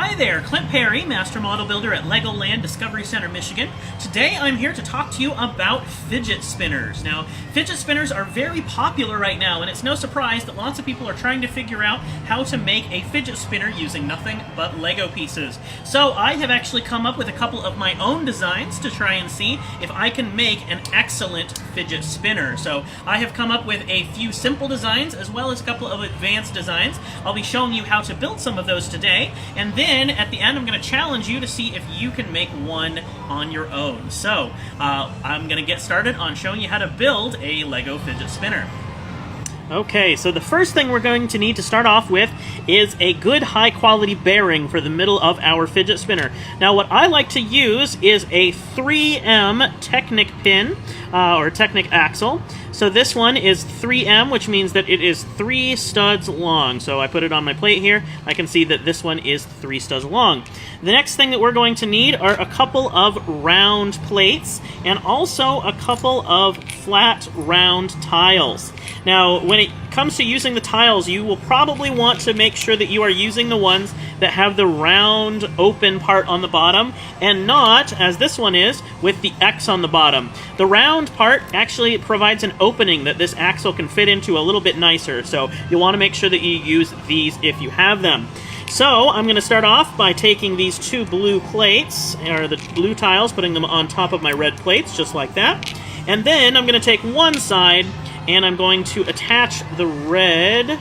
Hi there, Clint Perry, Master Model Builder at LEGOLAND Discovery Center Michigan. Today I'm here to talk to you about fidget spinners. Now, fidget spinners are very popular right now, and it's no surprise that lots of people are trying to figure out how to make a fidget spinner using nothing but Lego pieces. So I have actually come up with a couple of my own designs to try and see if I can make an excellent fidget spinner. So I have come up with a few simple designs as well as a couple of advanced designs. I'll be showing you how to build some of those today, and then at the end I'm going to challenge you to see if you can make one on your own. So I'm going to get started on showing you how to build a Lego fidget spinner. Okay, so the first thing we're going to need to start off with is a good high-quality bearing for the middle of our fidget spinner. Now, what I like to use is a 3M Technic pin, or Technic axle. So this one is 3M, which means that it is 3 studs long. So I put it on my plate here. I can see that this one is 3 studs long. The next thing that we're going to need are a couple of round plates and also a couple of flat round tiles. Now, when it comes to using the tiles, you will probably want to make sure that you are using the ones that have the round open part on the bottom and not, as this one is, with the X on the bottom. The round part actually provides an opening that this axle can fit into a little bit nicer, so you'll want to make sure that you use these if you have them. So I'm going to start off by taking these 2 blue plates, or the blue tiles, putting them on top of my red plates, just like that. And then I'm going to take one side and I'm going to attach the red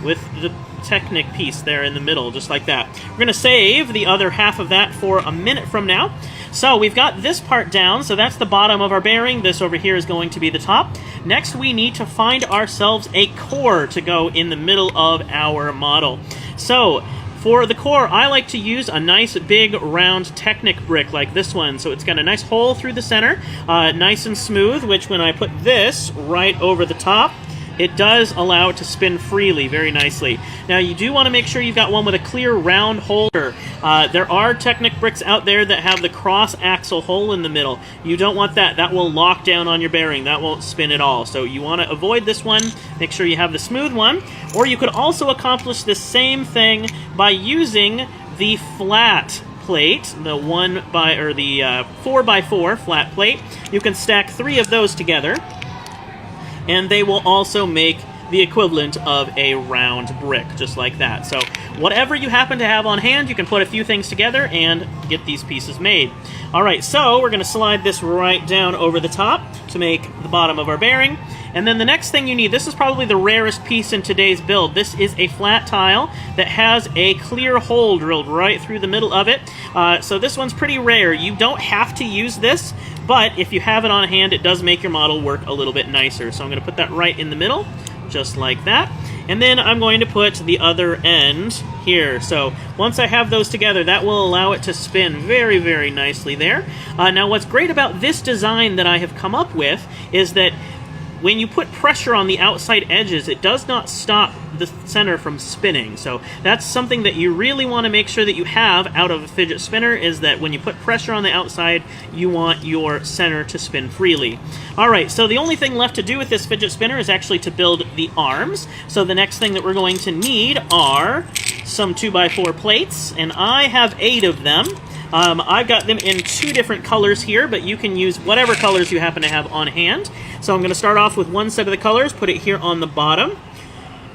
with the Technic piece there in the middle, just like that. We're going to save the other half of that for a minute from now. So we've got this part down, so that's the bottom of our bearing. This over here is going to be the top. Next, we need to find ourselves a core to go in the middle of our model. So for the core, I like to use a nice big round Technic brick like this one. So it's got a nice hole through the center, nice and smooth, which when I put this right over the top, it does allow it to spin freely very nicely. Now you do want to make sure you've got one with a clear round holder. There are Technic bricks out there that have the cross axle hole in the middle. You don't want that. That will lock down on your bearing. That won't spin at all. So you want to avoid this one. Make sure you have the smooth one. Or you could also accomplish the same thing by using the flat plate, the 4x4 flat plate. You can stack 3 of those together, and they will also make the equivalent of a round brick, just like that. So whatever you happen to have on hand, you can put a few things together and get these pieces made. All right, so we're going to slide this right down over the top to make the bottom of our bearing. And then the next thing you need, this is probably the rarest piece in today's build. This is a flat tile that has a clear hole drilled right through the middle of it. So this one's pretty rare. You don't have to use this, but if you have it on hand, it does make your model work a little bit nicer. So I'm going to put that right in the middle, just like that. And then I'm going to put the other end here. So once I have those together, that will allow it to spin very, very nicely there. Now what's great about this design that I have come up with is that when you put pressure on the outside edges, it does not stop the center from spinning. So that's something that you really want to make sure that you have out of a fidget spinner, is that when you put pressure on the outside, you want your center to spin freely. Alright, so the only thing left to do with this fidget spinner is actually to build the arms. So the next thing that we're going to need are some 2x4 plates, and I have 8 of them. I've got them in 2 different colors here, but you can use whatever colors you happen to have on hand. So I'm going to start off with one set of the colors, put it here on the bottom,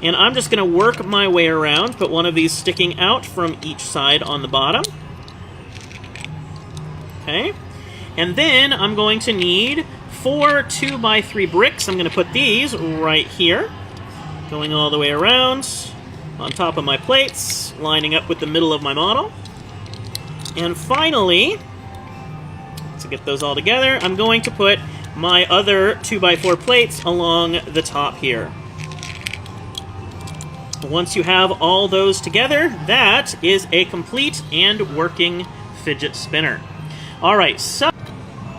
and I'm just going to work my way around, put one of these sticking out from each side on the bottom. Okay, and then I'm going to need 4 2x3 bricks. I'm going to put these right here, going all the way around on top of my plates, lining up with the middle of my model. And finally, to get those all together, I'm going to put my other 2x4 plates along the top here. Once you have all those together, that is a complete and working fidget spinner. Alright, so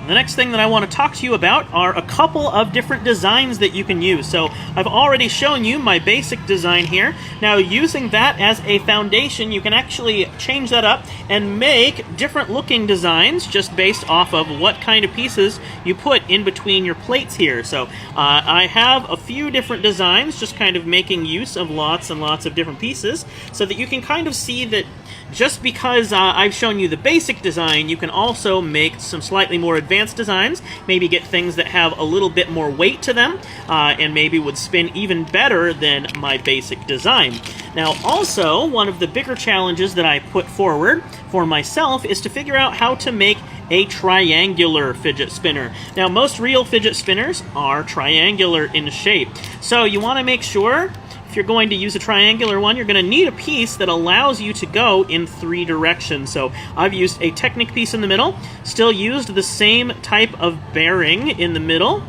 The next thing that I want to talk to you about are a couple of different designs that you can use. So I've already shown you my basic design here. Now using that as a foundation, you can actually change that up and make different looking designs just based off of what kind of pieces you put in between your plates here. So I have a few different designs, just kind of making use of lots and lots of different pieces so that you can kind of see that just because I've shown you the basic design, you can also make some slightly more advanced designs, maybe get things that have a little bit more weight to them, and maybe would spin even better than my basic design. Now also, one of the bigger challenges that I put forward for myself is to figure out how to make a triangular fidget spinner. Now most real fidget spinners are triangular in shape, so you want to make sure if you're going to use a triangular one, you're going to need a piece that allows you to go in 3 directions. So I've used a Technic piece in the middle, still used the same type of bearing in the middle,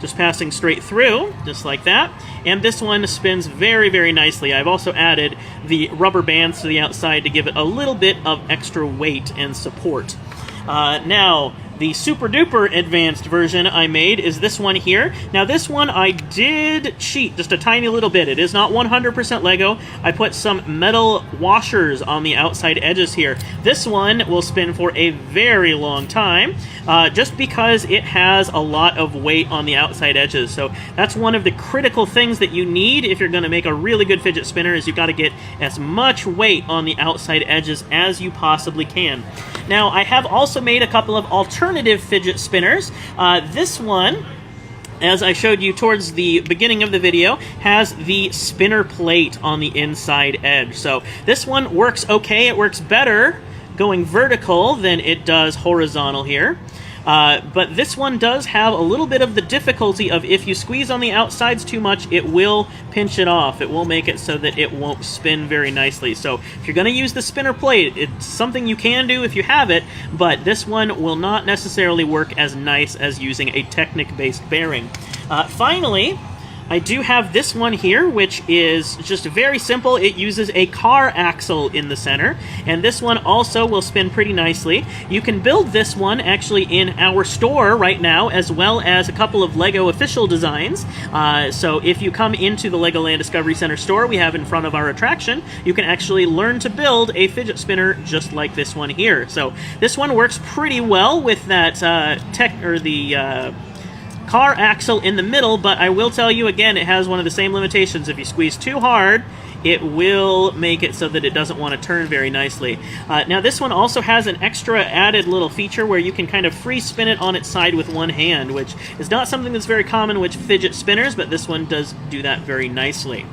just passing straight through, just like that. And this one spins very, very nicely. I've also added the rubber bands to the outside to give it a little bit of extra weight and support. Now, the super duper advanced version I made is this one here. Now this one I did cheat just a tiny little bit. It is not 100% Lego. I put some metal washers on the outside edges here. This one will spin for a very long time just because it has a lot of weight on the outside edges. So that's one of the critical things that you need if you're going to make a really good fidget spinner, is you've got to get as much weight on the outside edges as you possibly can. Now I have also made a couple of alternative fidget spinners. This one, as I showed you towards the beginning of the video, has the spinner plate on the inside edge. So this one works okay. It works better going vertical than it does horizontal here. But this one does have a little bit of the difficulty of if you squeeze on the outsides too much, it will pinch it off. It will make it so that it won't spin very nicely. So if you're going to use the spinner plate, it's something you can do if you have it, but this one will not necessarily work as nice as using a Technic-based bearing. Finally, I do have this one here, which is just very simple. It uses a car axle in the center, and this one also will spin pretty nicely. You can build this one actually in our store right now, as well as a couple of LEGO official designs. So if you come into the LEGOLAND Discovery Center store we have in front of our attraction, you can actually learn to build a fidget spinner just like this one here. So this one works pretty well with that car axle in the middle, but I will tell you again, it has one of the same limitations. If you squeeze too hard, it will make it so that it doesn't want to turn very nicely. Now this one also has an extra added little feature where you can kind of free spin it on its side with one hand, which is not something that's very common with fidget spinners, but this one does do that very nicely.